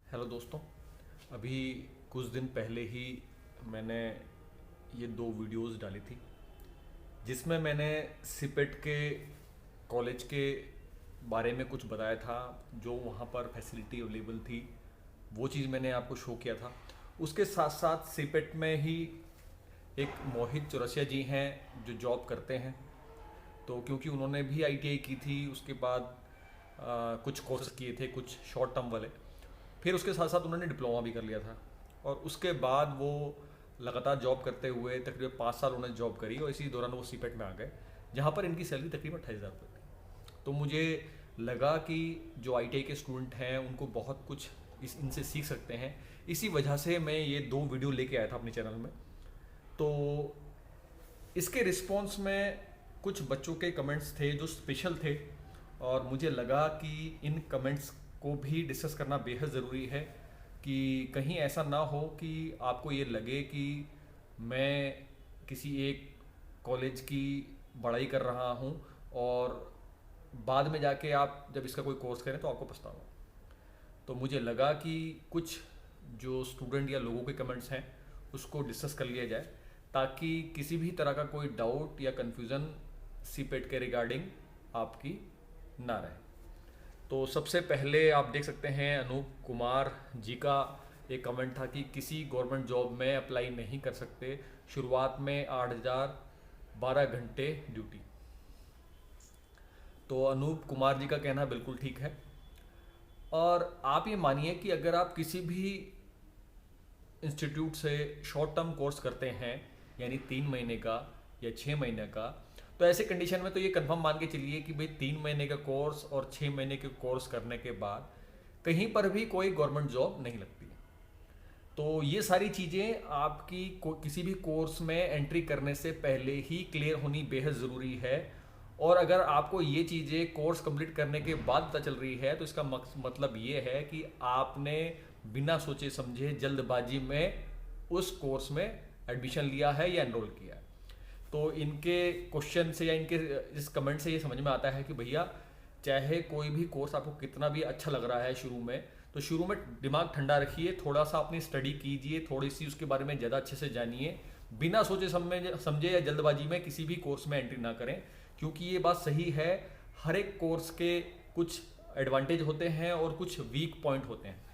Hello दोस्तों। अभी कुछ दिन पहले ही मैंने ये दो वीडियोस डाली थी जिसमें मैंने सिपेट के कॉलेज के बारे में कुछ बताया था। जो वहाँ पर फैसिलिटी अवेलेबल थी वो चीज़ मैंने आपको शो किया था। उसके साथ साथ सिपेट में ही एक मोहित चौरसिया जी हैं जो जॉब करते हैं। तो क्योंकि उन्होंने भी आईटीआई की थी, उसके बाद कुछ कोर्स किए थे कुछ शॉर्ट टर्म वाले, फिर उसके साथ साथ उन्होंने डिप्लोमा भी कर लिया था। और उसके बाद वो लगातार जॉब करते हुए तकरीबन 5 साल उन्होंने जॉब करी और इसी दौरान वो सीपेट में आ गए, जहाँ पर इनकी सैलरी तकरीबन 28,000 रुपये थी। तो मुझे लगा कि जो आईटीआई के स्टूडेंट हैं उनको बहुत कुछ इनसे सीख सकते हैं। इसी वजह से मैं ये दो वीडियो लेके आया था अपने चैनल में। तो इसके रिस्पॉन्स में कुछ बच्चों के कमेंट्स थे जो स्पेशल थे, और मुझे लगा कि इन कमेंट्स को भी डिस्कस करना बेहद ज़रूरी है कि कहीं ऐसा ना हो कि आपको ये लगे कि मैं किसी एक कॉलेज की बड़ाई कर रहा हूँ और बाद में जाके आप जब इसका कोई कोर्स करें तो आपको पछतावा। तो मुझे लगा कि कुछ जो स्टूडेंट या लोगों के कमेंट्स हैं उसको डिस्कस कर लिया जाए, ताकि किसी भी तरह का कोई डाउट या कन्फ्यूज़न सीपेट के रिगार्डिंग आपकी ना रहे। तो सबसे पहले आप देख सकते हैं अनूप कुमार जी का एक कमेंट था कि किसी गवर्नमेंट जॉब में अप्लाई नहीं कर सकते, शुरुआत में 8,000 12 घंटे ड्यूटी। तो अनूप कुमार जी का कहना बिल्कुल ठीक है। और आप ये मानिए कि अगर आप किसी भी इंस्टीट्यूट से शॉर्ट टर्म कोर्स करते हैं, यानी 3 महीने का या 6 महीने का, तो ऐसे कंडीशन में तो ये कंफर्म मान के चलिए कि भाई 3 महीने का कोर्स और 6 महीने के कोर्स करने के बाद कहीं पर भी कोई गवर्नमेंट जॉब नहीं लगती है। तो ये सारी चीज़ें आपकी किसी भी कोर्स में एंट्री करने से पहले ही क्लियर होनी बेहद ज़रूरी है। और अगर आपको ये चीज़ें कोर्स कंप्लीट करने के बाद पता चल रही है तो इसका मतलब ये है कि आपने बिना सोचे समझे जल्दबाजी में उस कोर्स में एडमिशन लिया है या एनरोल किया है। तो इनके क्वेश्चन से या इनके इस कमेंट से ये समझ में आता है कि भैया, चाहे कोई भी कोर्स आपको कितना भी अच्छा लग रहा है शुरू में, तो शुरू में दिमाग ठंडा रखिए, थोड़ा सा अपनी स्टडी कीजिए, थोड़ी सी उसके बारे में ज़्यादा अच्छे से जानिए। बिना सोचे समझे या जल्दबाजी में किसी भी कोर्स में एंट्री ना करें, क्योंकि ये बात सही है, हर एक कोर्स के कुछ एडवांटेज होते हैं और कुछ वीक पॉइंट होते हैं।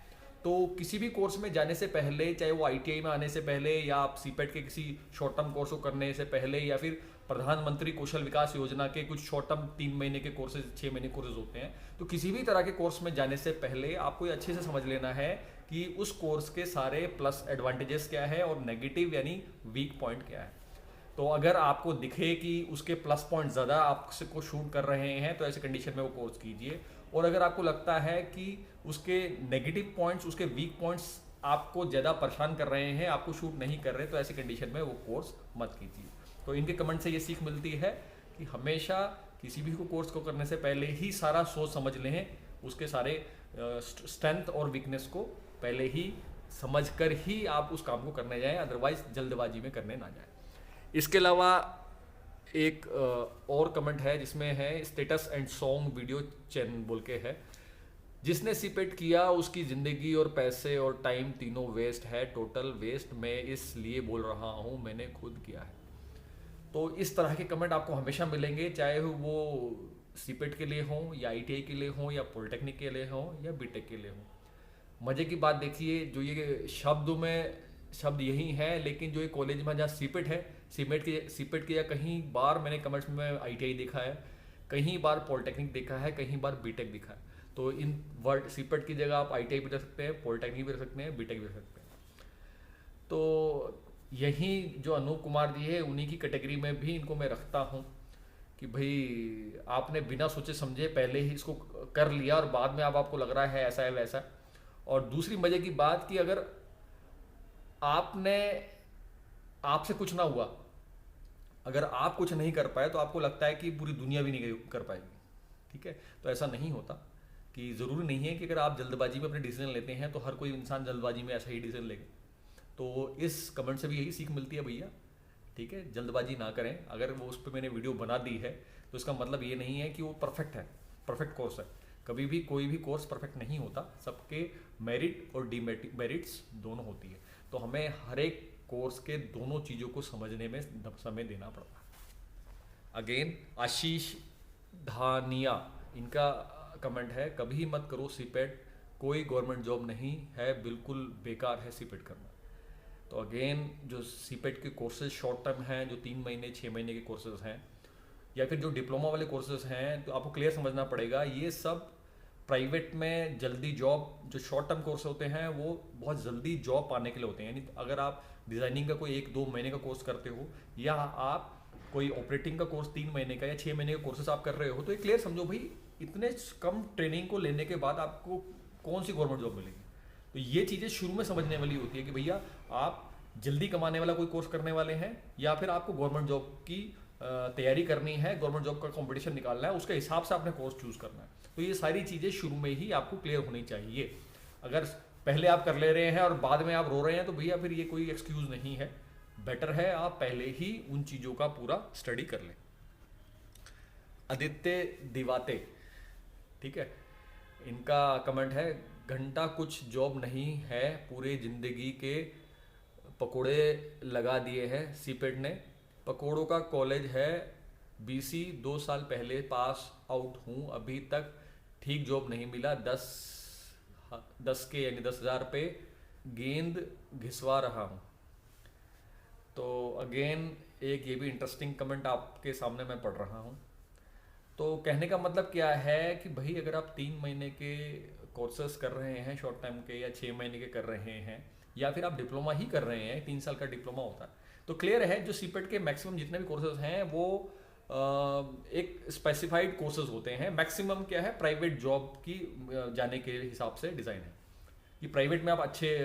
तो किसी भी कोर्स में जाने से पहले, चाहे वो आईटीआई में आने से पहले या आप सीपेट के किसी शॉर्ट टर्म कोर्स को करने से पहले, या फिर प्रधानमंत्री कौशल विकास योजना के कुछ शॉर्ट टर्म 3 महीने के कोर्सेज 6 महीने कोर्सेज होते हैं, तो किसी भी तरह के कोर्स में जाने से पहले आपको ये अच्छे से समझ लेना है कि उस कोर्स के सारे प्लस एडवांटेजेस क्या है और नेगेटिव यानी वीक पॉइंट क्या है। तो अगर आपको दिखे कि उसके प्लस पॉइंट ज़्यादा आपको शूट कर रहे हैं तो ऐसे कंडीशन में वो कोर्स कीजिए। और अगर आपको लगता है कि उसके नेगेटिव पॉइंट्स, उसके वीक पॉइंट्स आपको ज़्यादा परेशान कर रहे हैं, आपको शूट नहीं कर रहे, तो ऐसे कंडीशन में वो कोर्स मत कीजिए। तो इनके कमेंट से ये सीख मिलती है कि हमेशा किसी भी को कोर्स को करने से पहले ही सारा सोच समझ लें, उसके सारे स्ट्रेंथ और वीकनेस को पहले ही समझ कर ही आप उस काम को करने जाएं, अदरवाइज जल्दबाजी में करने ना जाएं। इसके अलावा एक और कमेंट है जिसमें है status and song video channel बोल के है, जिसने सीपेट किया उसकी ज़िंदगी और पैसे और टाइम तीनों वेस्ट है, टोटल वेस्ट। मैं इसलिए बोल रहा हूँ, मैंने खुद किया है। तो इस तरह के कमेंट आपको हमेशा मिलेंगे, चाहे वो सीपेट के लिए हों या आईटीआई के लिए हों या पॉलिटेक्निक के लिए हों या बीटेक के लिए हों। मज़े की बात देखिए, जो ये शब्दों में शब्द यही हैं, लेकिन जो ये कॉलेज में जहाँ सीपेट है, सीपेट के या कहीं बार मैंने कमेंट्स में आईटीआई देखा है, कहीं बार पॉलिटेक्निक देखा है, कहीं बार बीटेक देखा है। तो इन वर्ड सीपेट की जगह आप आईटीआई भी रख सकते हैं, पॉलिटेक्निक भी रख सकते हैं, बीटेक भी रख सकते हैं। तो यही जो अनूप कुमार जी है उन्हीं की कैटेगरी में भी इनको मैं रखता हूँ कि भाई आपने बिना सोचे समझे पहले ही इसको कर लिया और बाद में अब आपको लग रहा है ऐसा है वैसा। और दूसरी मजे की बात कि अगर आपने आपसे कुछ ना हुआ, अगर आप कुछ नहीं कर पाए तो आपको लगता है कि पूरी दुनिया भी नहीं कर पाएगी। ठीक है, तो ऐसा नहीं होता, कि ज़रूरी नहीं है कि अगर आप जल्दबाजी में अपने डिसीजन लेते हैं तो हर कोई इंसान जल्दबाजी में ऐसा ही डिसीजन लेगा। तो इस कमेंट से भी यही सीख मिलती है भैया, ठीक है, जल्दबाजी ना करें। अगर वो उस पर मैंने वीडियो बना दी है तो इसका मतलब ये नहीं है कि वो परफेक्ट है, परफेक्ट कोर्स है। कभी भी कोई भी कोर्स परफेक्ट नहीं होता, सबके मेरिट और डीमेरिट्स दोनों होती है। तो हमें हर एक कोर्स के दोनों चीज़ों को समझने में समय देना पड़ता है। अगेन आशीष धानिया, इनका कमेंट है, कभी मत करो सीपेट, कोई गवर्नमेंट जॉब नहीं है, बिल्कुल बेकार है सीपेट करना। तो अगेन जो सीपेट के कोर्सेज शॉर्ट टर्म हैं, जो 3 महीने 6 महीने के कोर्सेज हैं, या फिर जो डिप्लोमा वाले कोर्सेज हैं, तो आपको क्लियर समझना पड़ेगा ये सब प्राइवेट में जल्दी जॉब, जो शॉर्ट टर्म कोर्स होते हैं वो बहुत जल्दी जॉब पाने के लिए होते हैं। यानी अगर आप डिज़ाइनिंग का कोई 1-2 महीने का कोर्स करते हो, या आप कोई ऑपरेटिंग का कोर्स 3 महीने का या 6 महीने का कोर्सेस आप कर रहे हो, तो ये क्लियर समझो भाई इतने कम ट्रेनिंग को लेने के बाद आपको कौन सी गवर्नमेंट जॉब मिलेगी। तो ये चीज़ें शुरू में समझने वाली होती है कि भैया आप जल्दी कमाने वाला कोई कोर्स करने वाले हैं, या फिर आपको गवर्नमेंट जॉब की तैयारी करनी है, गवर्नमेंट जॉब का कंपटीशन निकालना है, उसके हिसाब से आपने कोर्स चूज करना है। तो ये सारी चीज़ें शुरू में ही आपको क्लियर होनी चाहिए। अगर पहले आप कर ले रहे हैं और बाद में आप रो रहे हैं, तो भैया फिर ये कोई एक्सक्यूज नहीं है। बेटर है आप पहले ही उन चीज़ों का पूरा स्टडी कर लें। आदित्य दिवाते, ठीक है, इनका कमेंट है, घंटा कुछ जॉब नहीं है, पूरे जिंदगी के पकोड़े लगा दिए हैं सीपेट ने, पकोड़ों का कॉलेज है, बीसी 2 साल पहले पास आउट हूँ, अभी तक ठीक जॉब नहीं मिला, 10 के यानी 10,000 पे गेंद घिसवा रहा हूँ। तो अगेन एक ये भी इंटरेस्टिंग कमेंट आपके सामने मैं पढ़ रहा हूँ। तो कहने का मतलब क्या है कि भाई अगर आप 3 महीने के कोर्सेस कर रहे हैं शॉर्ट टाइम के, या 6 महीने के कर रहे हैं, या फिर आप डिप्लोमा ही कर रहे हैं, 3 साल का डिप्लोमा होता है, तो क्लियर है जो सीपेट के मैक्सिमम जितने भी कोर्सेज हैं वो एक स्पेसिफाइड कोर्सेज होते हैं। मैक्सिमम क्या है, प्राइवेट जॉब की जाने के हिसाब से डिज़ाइन है कि प्राइवेट में आप अच्छे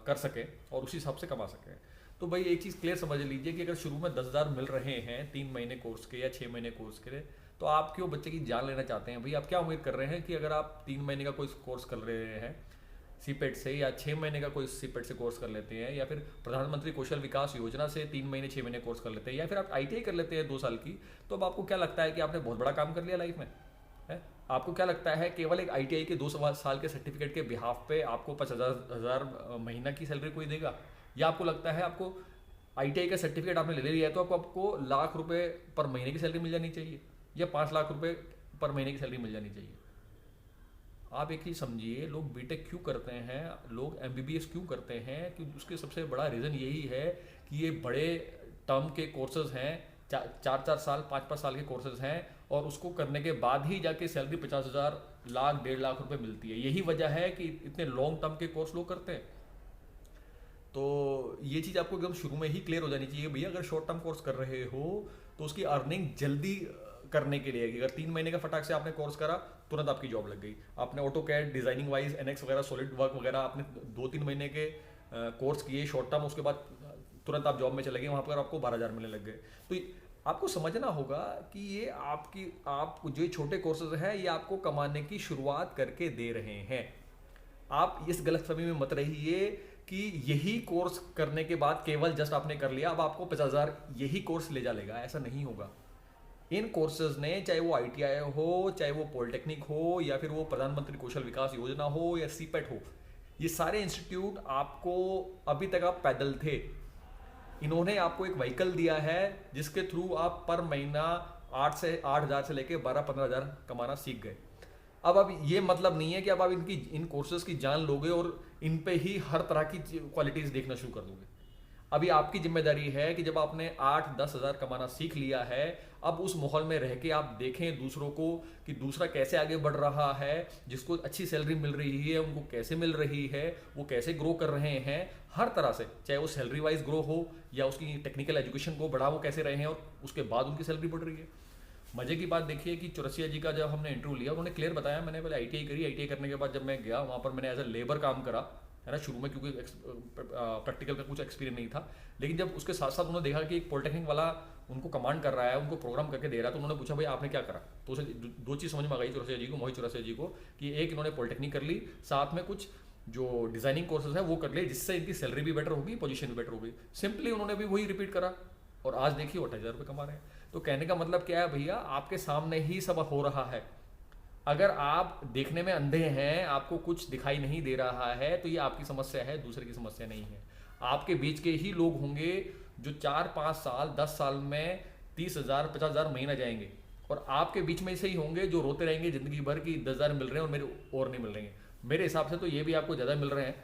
कर सकें और उसी हिसाब से कमा सकें। तो भाई एक चीज़ क्लियर समझ लीजिए कि अगर शुरू में 10,000 मिल रहे हैं 3 महीने कोर्स के या 6 महीने कोर्स के लिए, तो आप क्यों बच्चे की जान लेना चाहते हैं। भाई आप क्या उम्मीद कर रहे हैं कि अगर आप 3 महीने का कोई कोर्स कर रहे हैं सीपेट से, या 6 महीने का कोई सीपेट से कोर्स कर लेते हैं, या फिर प्रधानमंत्री कौशल विकास योजना से 3 महीने 6 महीने कोर्स कर लेते हैं, या फिर आप आईटीआई कर लेते हैं 2 साल की, तो अब आपको क्या लगता है कि आपने बहुत बड़ा काम कर लिया लाइफ में है? आपको क्या लगता है केवल एक आईटीआई के 2 साल के सर्टिफिकेट के बिहाफ पे आपको 50,000 महीना की सैलरी कोई देगा? या आपको लगता है आपको आईटीआई का सर्टिफिकेट आपने ले लिया है तो आपको लाख रुपए पर महीने की सैलरी मिल जानी चाहिए, या 5 लाख रुपए पर महीने की सैलरी मिल जानी चाहिए? आप एक ही समझिए, लोग बीटेक क्यों करते हैं, लोग एमबीबीएस क्यों करते हैं, कि उसके सबसे बड़ा रीज़न यही है कि ये बड़े टर्म के कोर्सेज हैं, 4-4 साल 5-5 साल के कोर्सेज हैं, और उसको करने के बाद ही जाके सैलरी 50,000 लाख 1.5 लाख रुपए मिलती है। यही वजह है कि इतने लॉन्ग टर्म के कोर्स लोग करते हैं। तो ये चीज़ आपको एकदम शुरू में ही क्लियर हो जानी चाहिए भैया, अगर शॉर्ट टर्म कोर्स कर रहे हो तो उसकी अर्निंग जल्दी करने के लिए, अगर 3 महीने का फटाक से आपने कोर्स करा, तुरंत आपकी जॉब लग गई। आपने AutoCAD, designing wise, NX वगैरह, सॉलिड वर्क वगैरह आपने 2-3 महीने के कोर्स किए शॉर्ट टर्म, उसके बाद तुरंत आप जॉब में चले गए, वहाँ पर आपको 12,000 मिलने लग गए। तो आपको समझना होगा कि ये आप जो छोटे कोर्सेज हैं ये आपको कमाने की शुरुआत करके दे रहे हैं। आप इस गलतफहमी में मत रहिए कि यही कोर्स करने के बाद केवल जस्ट आपने कर लिया अब आपको 50,000 यही कोर्स ले जा लेगा, ऐसा नहीं होगा। इन कोर्सेज ने, चाहे वो आईटीआई हो, चाहे वो पॉलिटेक्निक हो, या फिर वो प्रधानमंत्री कौशल विकास योजना हो, या सीपेट हो, ये सारे इंस्टीट्यूट आपको, अभी तक आप पैदल थे, इन्होंने आपको एक व्हीकल दिया है जिसके थ्रू आप पर महीना 8,000 से लेके 12-15,000 कमाना सीख गए। अब ये मतलब नहीं है कि अब आप इन कोर्सेज की जान लोगे और इन पे ही हर तरह की क्वालिटीज देखना शुरू कर दोगे। अभी आपकी जिम्मेदारी है कि जब आपने 8-10 हज़ार कमाना सीख लिया है, अब उस माहौल में रह के आप देखें दूसरों को कि दूसरा कैसे आगे बढ़ रहा है, जिसको अच्छी सैलरी मिल रही है उनको कैसे मिल रही है, वो कैसे ग्रो कर रहे हैं हर तरह से, चाहे वो सैलरी वाइज ग्रो हो या उसकी टेक्निकल एजुकेशन को बढ़ावा कैसे रहे हैं और उसके बाद उनकी सैलरी बढ़ रही है। मजे की बात देखिए कि चौरसिया जी का जब हमने इंटरव्यू लिया उन्होंने क्लियर बताया, मैंने पहले आईटीआई करी, आईटीआई करने के बाद जब मैं गया वहाँ पर मैंने एज अ लेबर काम करा है ना, शुरू में क्योंकि प्रैक्टिकल का कुछ एक्सपीरियंस नहीं था, लेकिन जब उसके साथ साथ उन्होंने देखा कि एक पॉलिटेक्निक वाला उनको कमांड कर रहा है, उनको प्रोग्राम करके दे रहा है, तो उन्होंने पूछा भाई आपने क्या करा, तो उसे 2 चीज़ समझ में आ गई चौरसिया जी को, मोहित चौरसिया जी को, कि एक इन्होंने पॉलिटेक्निक कर ली, साथ में कुछ जो डिजाइनिंग कोर्सेज है वो कर लिए, जिससे इनकी सैलरी भी बेटर होगी, पोजीशन भी बेटर होगी। सिंपली उन्होंने भी वही रिपीट करा और आज देखिए 28,000 रुपये कमा रहे हैं। तो कहने का मतलब क्या है भैया, आपके सामने ही सब हो रहा है, अगर आप देखने में अंधे हैं, आपको कुछ दिखाई नहीं दे रहा है, तो ये आपकी समस्या है, दूसरे की समस्या नहीं है। आपके बीच के ही लोग होंगे जो 4-5 साल 10 साल में 30,000 50,000 महीना जाएंगे, और आपके बीच में से ही होंगे जो रोते रहेंगे जिंदगी भर की 10,000 मिल रहे हैं और मेरे और नहीं मिल रहे हैं। मेरे हिसाब से तो ये भी आपको ज़्यादा मिल रहे हैं,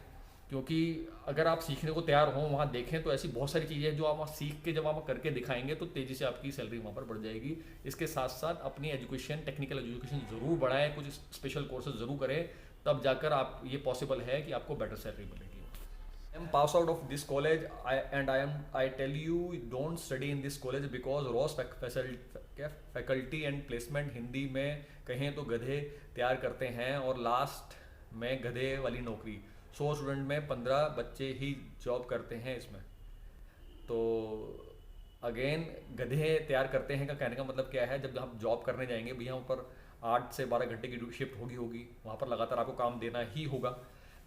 क्योंकि अगर आप सीखने को तैयार हों, वहाँ देखें, तो ऐसी बहुत सारी चीज़ें हैं जो आप वहाँ सीख के जब आप करके दिखाएंगे तो तेज़ी से आपकी सैलरी वहाँ पर बढ़ जाएगी। इसके साथ साथ अपनी एजुकेशन, टेक्निकल एजुकेशन ज़रूर बढ़ाएं, कुछ स्पेशल कोर्सेज ज़रूर करें, तब जाकर आप ये पॉसिबल है कि आपको बेटर सैलरी मिलेगी। I am pass out of this college, I tell you don't study in this college because Ross faculty and placement Hindi में कहें तो गधे तैयार करते हैं, और लास्ट में गधे वाली नौकरी। 100 स्टूडेंट में 15 बच्चे ही जॉब करते हैं इसमें। तो अगेन, गधे तैयार करते हैं का कहने का मतलब क्या है? जब आप जॉब करने जाएंगे भैया, ऊपर 8 से 12 घंटे की शिफ्ट होगी, वहाँ पर लगातार आपको काम देना ही होगा।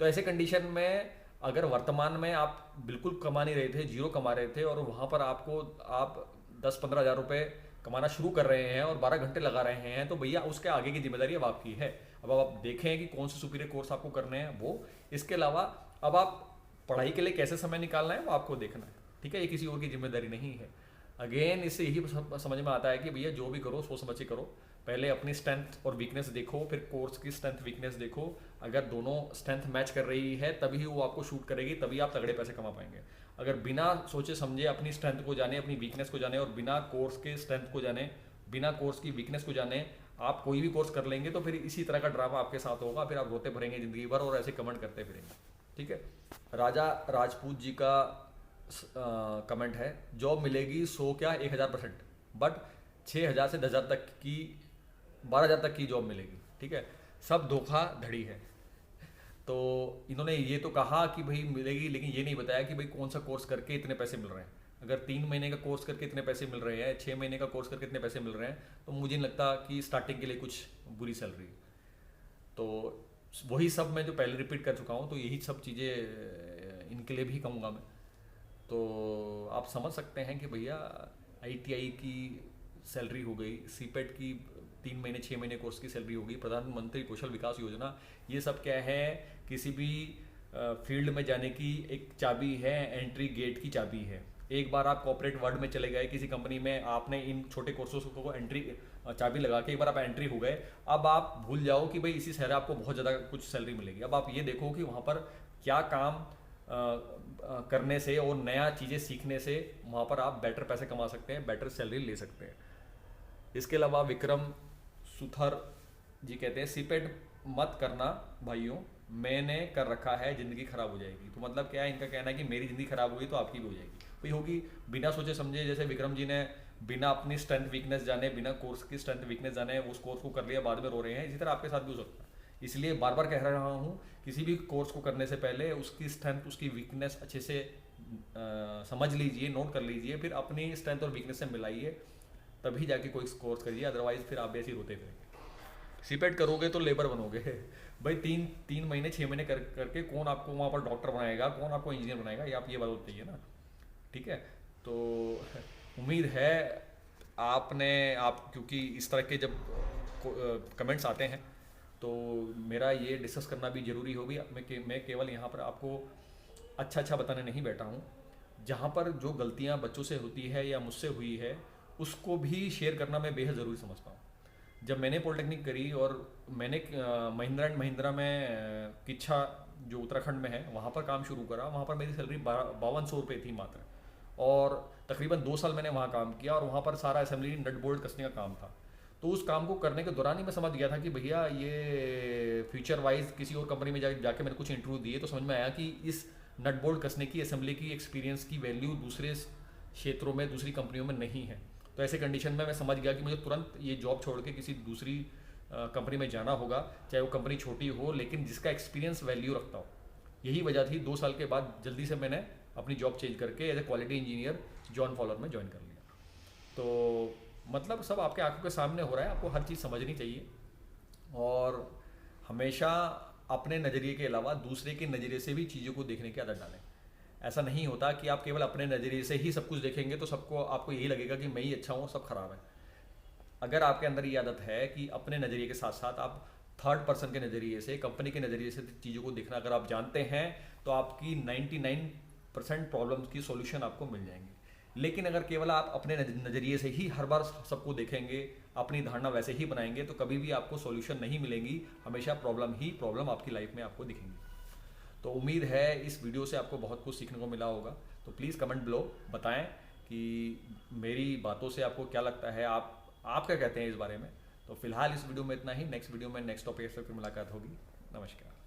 तो ऐसे कंडीशन में अगर वर्तमान में आप बिल्कुल कमा नहीं रहे थे, जीरो कमा रहे थे, और वहाँ पर आप 10-15 हज़ार रुपये कमाना शुरू कर रहे हैं और 12 घंटे लगा रहे हैं, तो भैया उसके आगे की जिम्मेदारी अब आपकी है। अब आप देखें कि कौन से सुपीरियर कोर्स आपको करने हैं वो। इसके अलावा अब आप पढ़ाई के लिए कैसे समय निकालना है वो आपको देखना है, ठीक है? ये किसी और की जिम्मेदारी नहीं है। अगेन, इससे यही समझ में आता है कि भैया जो भी करो सोच समझ के करो। पहले अपनी स्ट्रेंथ और वीकनेस देखो, फिर कोर्स की स्ट्रेंथ वीकनेस देखो। अगर दोनों स्ट्रेंथ मैच कर रही है तभी वो आपको शूट करेगी, तभी आप तगड़े पैसे कमा पाएंगे। अगर बिना सोचे समझे अपनी स्ट्रेंथ को जाने, अपनी वीकनेस को जाने, और बिना कोर्स के स्ट्रेंथ को जाने, बिना कोर्स की वीकनेस को जाने आप कोई भी कोर्स कर लेंगे, तो फिर इसी तरह का ड्रामा आपके साथ होगा। फिर आप रोते भरेंगे जिंदगी भर और ऐसे कमेंट करते फिरेंगे, ठीक है? राजा राजपूत जी का कमेंट है, जॉब मिलेगी 100 क्या 1000%, बट 6,000 से 10,000 तक की, 12,000 तक की जॉब मिलेगी, ठीक है? सब धोखाधड़ी है। तो इन्होंने ये तो कहा कि भाई मिलेगी, लेकिन ये नहीं बताया कि भाई कौन सा कोर्स करके इतने पैसे मिल रहे हैं। अगर 3 महीने का कोर्स करके इतने पैसे मिल रहे हैं, 6 महीने का कोर्स करके इतने पैसे मिल रहे हैं, तो मुझे नहीं लगता कि स्टार्टिंग के लिए कुछ बुरी सैलरी। तो वही सब मैं जो पहले रिपीट कर चुका हूँ, तो यही सब चीज़ें इनके लिए भी कहूँगा मैं। तो आप समझ सकते हैं कि भैया ITI की सैलरी हो गई, सीपेट की 3 महीने 6 महीने कोर्स की सैलरी होगी, प्रधानमंत्री कौशल विकास योजना, ये सब क्या है? किसी भी फील्ड में जाने की एक चाबी है, एंट्री गेट की चाबी है। एक बार आप कॉर्पोरेट वर्ल्ड में चले गए किसी कंपनी में, आपने इन छोटे कोर्सों को एंट्री चाबी लगा के एक बार आप एंट्री हो गए, अब आप भूल जाओ कि भाई इसी शहर आपको बहुत ज़्यादा कुछ सैलरी मिलेगी। अब आप ये देखो कि वहाँ पर क्या काम करने से और नया चीज़ें सीखने से वहाँ पर आप बेटर पैसे कमा सकते हैं, बेटर सैलरी ले सकते हैं। इसके अलावा विक्रम सुथर जी कहते हैं, सीपेट मत करना भाइयों, मैंने कर रखा है, ज़िंदगी ख़राब हो जाएगी। तो मतलब क्या है? इनका कहना है कि मेरी ज़िंदगी ख़राब हुई तो आपकी भी हो जाएगी। भाई होगी, बिना सोचे समझे, जैसे विक्रम जी ने बिना अपनी स्ट्रेंथ वीकनेस जाने, बिना कोर्स की स्ट्रेंथ वीकनेस जाने उस कोर्स को कर लिया, बाद में रो रहे हैं, इसी तरह आपके साथ भी हो सकता है। इसलिए बार बार कह रहा हूँ, किसी भी कोर्स को करने से पहले उसकी स्ट्रेंथ, उसकी वीकनेस अच्छे से समझ लीजिए, नोट कर लीजिए, फिर अपनी स्ट्रेंथ और वीकनेस से मिलाइए, तभी जाके कोई कोर्स करिए। अदरवाइज फिर आप भी ऐसे रोते फिरेंगे। सीपेट करोगे तो लेबर बनोगे भाई। 3 महीने 6 महीने करके कौन आपको वहाँ पर डॉक्टर बनाएगा, कौन आपको इंजीनियर बनाएगा? ये आप ये बात चाहिए ना, ठीक है? तो उम्मीद है आप क्योंकि इस तरह के जब कमेंट्स आते हैं तो मेरा ये डिस्कस करना भी ज़रूरी होगी। मैं केवल यहाँ पर आपको अच्छा बताने नहीं बैठा हूँ। जहाँ पर जो गलतियाँ बच्चों से होती है या मुझसे हुई है, उसको भी शेयर करना मैं बेहद ज़रूरी समझता हूँ। जब मैंने पॉलिटेक्निक करी और मैंने महिंद्रा एंड महिंद्रा में किच्छा जो उत्तराखंड में है वहाँ पर काम शुरू करा, वहाँ पर मेरी सैलरी 5200 रुपये थी मात्र, और तकरीबन 2 साल मैंने वहाँ काम किया, और वहाँ पर सारा असेंबली नट बोल्ट कसने का काम था। तो उस काम को करने के दौरान ही मैं समझ गया था कि भैया ये फ्यूचर वाइज किसी और कंपनी में जाके मैंने कुछ इंटरव्यू दिए तो समझ में आया कि इस नट बोल्ट कसने की, असेंबली की एक्सपीरियंस की वैल्यू दूसरे क्षेत्रों में, दूसरी कंपनियों में नहीं है। तो ऐसे कंडीशन में मैं समझ गया कि मुझे तुरंत ये जॉब छोड़ के किसी दूसरी कंपनी में जाना होगा, चाहे वो कंपनी छोटी हो लेकिन जिसका एक्सपीरियंस वैल्यू रखता हो। यही वजह थी 2 साल के बाद जल्दी से मैंने अपनी जॉब चेंज करके एज ए क्वालिटी इंजीनियर जॉन फॉलोर में ज्वाइन कर लिया। तो मतलब सब आपके आंखों के सामने हो रहा है, आपको हर चीज़ समझनी चाहिए, और हमेशा अपने नज़रिए के अलावा दूसरे के नज़रिए से भी चीज़ों को देखने की आदत डालें। ऐसा नहीं होता कि आप केवल अपने नज़रिए से ही सब कुछ देखेंगे तो आपको यही लगेगा कि मैं ही अच्छा हूँ, सब खराब है। अगर आपके अंदर ये आदत है कि अपने नज़रिए के साथ साथ आप थर्ड पर्सन के नज़रिए से, कंपनी के नज़रिए से चीज़ों को देखना अगर आप जानते हैं, तो आपकी 99% प्रॉब्लम्स की सॉल्यूशन आपको मिल जाएंगे। लेकिन अगर केवल आप अपने नज़रिए से ही हर बार सबको देखेंगे, अपनी धारणा वैसे ही बनाएंगे, तो कभी भी आपको सॉल्यूशन नहीं मिलेंगी, हमेशा प्रॉब्लम ही प्रॉब्लम आपकी लाइफ में आपको दिखेंगी। तो उम्मीद है इस वीडियो से आपको बहुत कुछ सीखने को मिला होगा। तो प्लीज़ कमेंट बिलो बताएं कि मेरी बातों से आपको क्या लगता है, आप क्या कहते हैं इस बारे में। तो फिलहाल इस वीडियो में इतना ही। नेक्स्ट वीडियो में नेक्स्ट टॉपिक से फिर मुलाकात होगी। नमस्कार।